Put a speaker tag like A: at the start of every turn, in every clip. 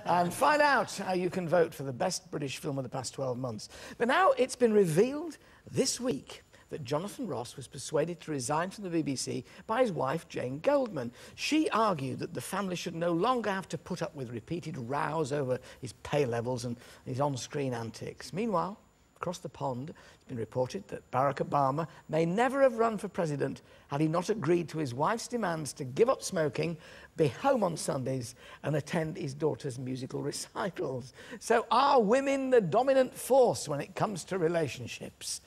A: and find out how you can vote for the best British film of the past 12 months. But now it's been revealed this week that Jonathan Ross was persuaded to resign from the BBC by his wife, Jane Goldman. She argued that the family should no longer have to put up with repeated rows over his pay levels and his on-screen antics. Meanwhile, across the pond, it's been reported that Barack Obama may never have run for president had he not agreed to his wife's demands to give up smoking, be home on Sundays and attend his daughter's musical recitals. So are women the dominant force when it comes to relationships?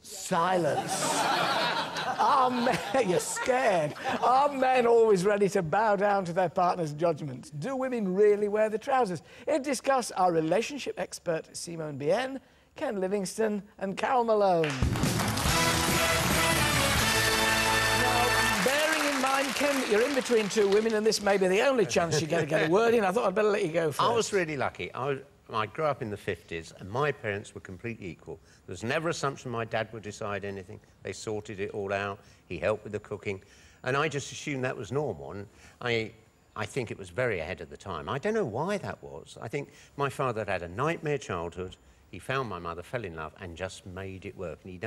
A: Silence. Are men... You're scared. Are men always ready to bow down to their partner's judgments? Do women really wear the trousers? Here to discuss our relationship expert Simone Bienne, Ken Livingston and Carole Malone. Now, bearing in mind, Ken, that you're in between two women and this may be the only chance you get to get a word in, I thought I'd better let you go first.
B: I was really lucky. I grew up in the 50s and my parents were completely equal. There was never assumption my dad would decide anything. They sorted it all out. He helped with the cooking. And I just assumed that was normal. And I think it was very ahead of the time. I don't know why that was. I think my father had a nightmare childhood. He found my mother, fell in love, and just made it work. And he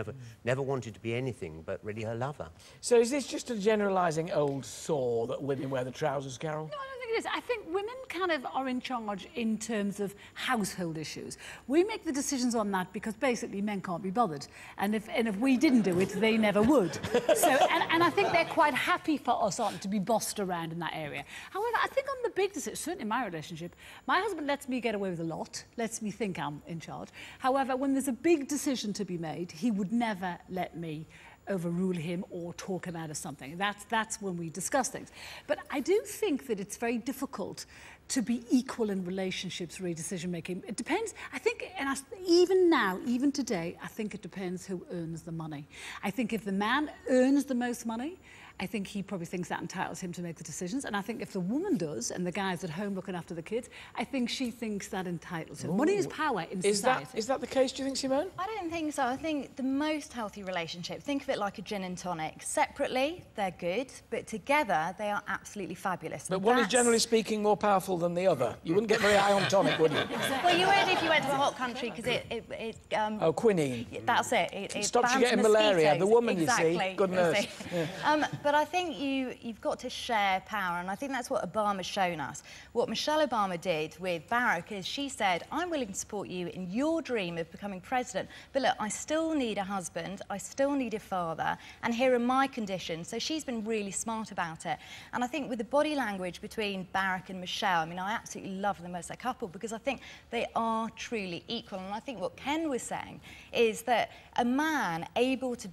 B: never wanted to be anything but really her lover.
A: So is this just a generalising old saw that women wear the trousers, Carole?
C: No, I don't think it is. I think women kind of are in charge in terms of household issues. We make the decisions on that because basically men can't be bothered. And if we didn't do it, they never would. So, and I think they're quite happy for us to be bossed around in that area. However, I think on the big decisions, certainly in my relationship, my husband lets me get away with a lot, lets me think I'm in charge. However, when there's a big decision to be made, he would never let me overrule him or talk him out of something. That's when we discuss things. But I do think that it's very difficult to be equal in relationships, really, decision-making. It depends, I think, and even now, even today, I think it depends who earns the money. I think if the man earns the most money, I think he probably thinks that entitles him to make the decisions. And I think if the woman does, and the guy's at home looking after the kids, I think she thinks that entitles him. Ooh. Money is power in society.
A: Is that the case, do you think, Simone?
D: I don't think so. I think the most healthy relationship, think of it like a gin and tonic. Separately, they're good, but together, they are absolutely fabulous.
A: But one is, generally speaking, more powerful than the other. You wouldn't get very high on tonic, would you?
D: Exactly. Well, you would if you went to a hot country, because
A: oh, quinine.
D: That's it. It
A: stops you getting malaria. The woman,
D: exactly.
A: You see. Good nurse. Yeah.
D: But I think you've got to share power, and I think that's what Obama's shown us. What Michelle Obama did with Barack is she said, I'm willing to support you in your dream of becoming president, but look, I still need a husband, I still need a father, and here are my conditions. So she's been really smart about it. And I think with the body language between Barack and Michelle, I mean, I absolutely love them as a couple because I think they are truly equal. And I think what Ken was saying is that a man able to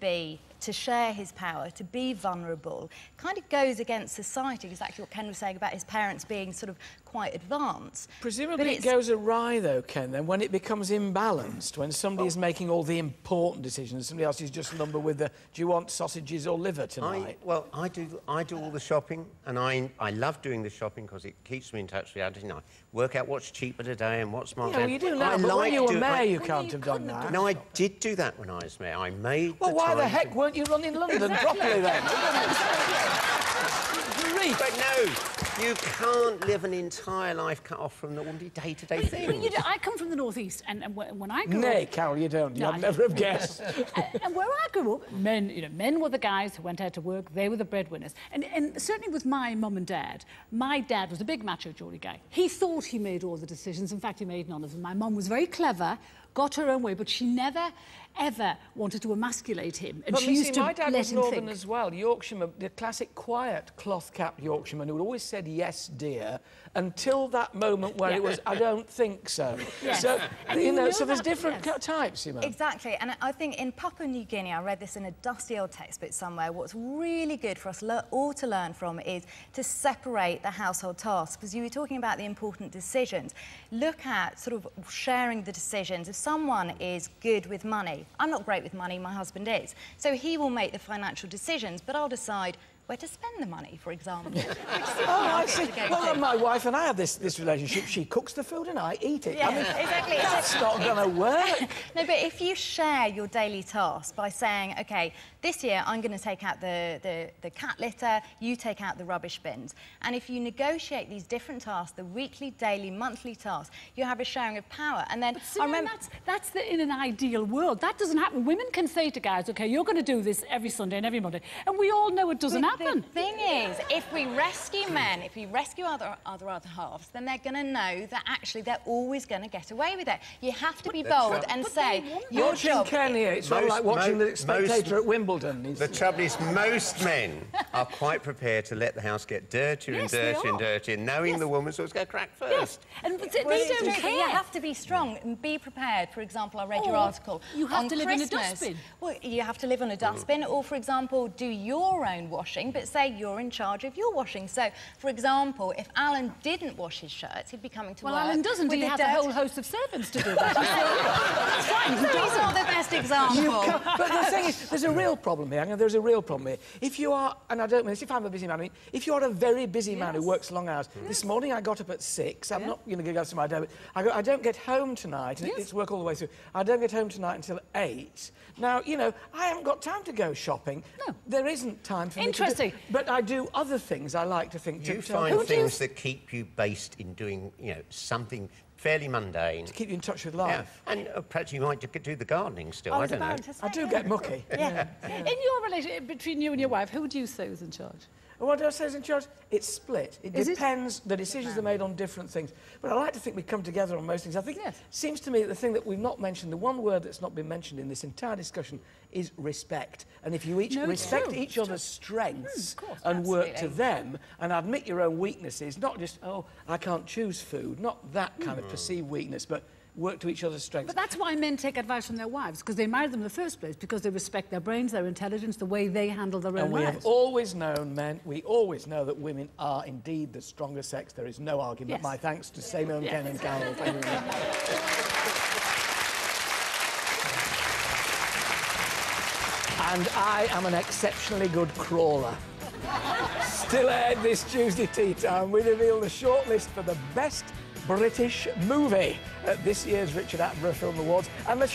D: share his power, to be vulnerable, kind of goes against society, exactly what Ken was saying about his parents being sort of quite advanced.
A: Presumably it goes awry, though, Ken, then, when it becomes imbalanced, when somebody is making all the important decisions, somebody else is just number with the, do you want sausages or liver tonight?
B: Well, I do all the shopping, and I love doing the shopping because it keeps me in touch with reality. You know, I work out what's cheaper today and what's smart.
A: Yeah, well, you do now, but when you were mayor, you can't have done that.
B: No, I did do that when I was mayor. I made
A: Well, why the heck weren't you running London properly then?
B: But no, you can't live an entire life cut off from the ordinary day-to-day things.
C: I come from the northeast, and when I grew up...
A: Nay, Carole, you don't. I'd never have guessed.
C: And where I grew up, men were the guys who went out to work. They were the breadwinners. And certainly with my mum and dad, my dad was a big macho Geordie guy. He thought he made all the decisions. In fact, he made none of them. My mum was very clever, got her own way, but she never, ever wanted to emasculate him. And
A: but
C: she used to
A: my dad
C: let
A: was
C: him
A: northern
C: think.
A: as well, Yorkshireman, the classic quiet cloth-capped Yorkshireman who always said yes, dear, until that moment where it was, I don't think so.
D: Yes.
A: So,
D: and
A: you know, so there's different types, you know.
D: Exactly, and I think in Papua New Guinea, I read this in a dusty old textbook somewhere, what's really good for us all to learn from is to separate the household tasks, because you were talking about the important decisions. Look at sort of sharing the decisions. If someone is good with money, I'm not great with money, my husband is, so he will make the financial decisions, but I'll decide where to spend the money, for example.
A: I see. Well, my wife and I have this relationship. She cooks the food and I eat it.
D: Yeah,
A: I mean,
D: exactly.
A: That's not going to work.
D: No, but if you share your daily tasks by saying, OK, this year I'm going to take out the cat litter, you take out the rubbish bins. And if you negotiate these different tasks, the weekly, daily, monthly tasks, you have a sharing of power. And then
C: I remember that's in an ideal world. That doesn't happen. Women can say to guys, OK, you're going to do this every Sunday and every Monday. And we all know it doesn't happen.
D: The thing is, if we rescue men, if we rescue other halves, then they're going to know that actually they're always going to get away with it. You have to be bold and say, your job...
A: Ken here, it's sort of like watching the Spectator at Wimbledon.
B: The trouble is, most men are quite prepared to let the house get dirtier and dirtier and dirtier, knowing the woman's always going to crack first.
C: Yes. And they don't care.
D: You have to be strong and be prepared. For example, I read your article.
C: You have to live in a
D: Christmas.
C: dustbin.
D: Well, you have to live on a dustbin, or, for example, do your own washing, but say you're in charge of your washing. So, for example, if Alan didn't wash his shirts, he'd be coming to work.
C: Well, Alan doesn't. He has a whole host of servants to do that.
D: That's right. So he's not the best example.
A: But the thing is, there's a real problem here. There's a real problem here. If you are, and I don't mean this, if I'm a busy man, I mean, if you are a very busy man who works long hours, this morning I got up at 6. I'm not going to go to my day, but I don't get home tonight, and it's work all the way through. I don't get home tonight until 8. Now, you know, I haven't got time to go shopping. No. There isn't time for me to do, but I do other things I like to think.
B: You find things that keep you based in doing, you know, something fairly mundane.
A: To keep you in touch with life.
B: Yeah. And perhaps you might do the gardening still, I don't know.
A: I do get mucky.
C: Yeah. In your relationship, between you and your wife, who do you say is in charge?
A: What do I say is in charge? It's split. It depends. The decisions are made on different things. But I like to think we come together on most things. I think it seems to me that the thing that we've not mentioned, the one word that's not been mentioned in this entire discussion is respect. And if you each respect each other's strengths and work to them and admit your own weaknesses, not just, oh, I can't choose food, not that kind of perceived weakness, but work to each other's strengths.
C: But that's why men take advice from their wives, because they married them in the first place, because they respect their brains, their intelligence, the way they handle their own lives.
A: And we have always known, men, we always know that women are indeed the stronger sex. There is no argument. My thanks to Simone, Ken and Carole. Thank you very much. And I am an exceptionally good crawler. Still ahead this Tuesday tea time, we reveal the shortlist for the best British movie at this year's Richard Attenborough Film Awards. And let's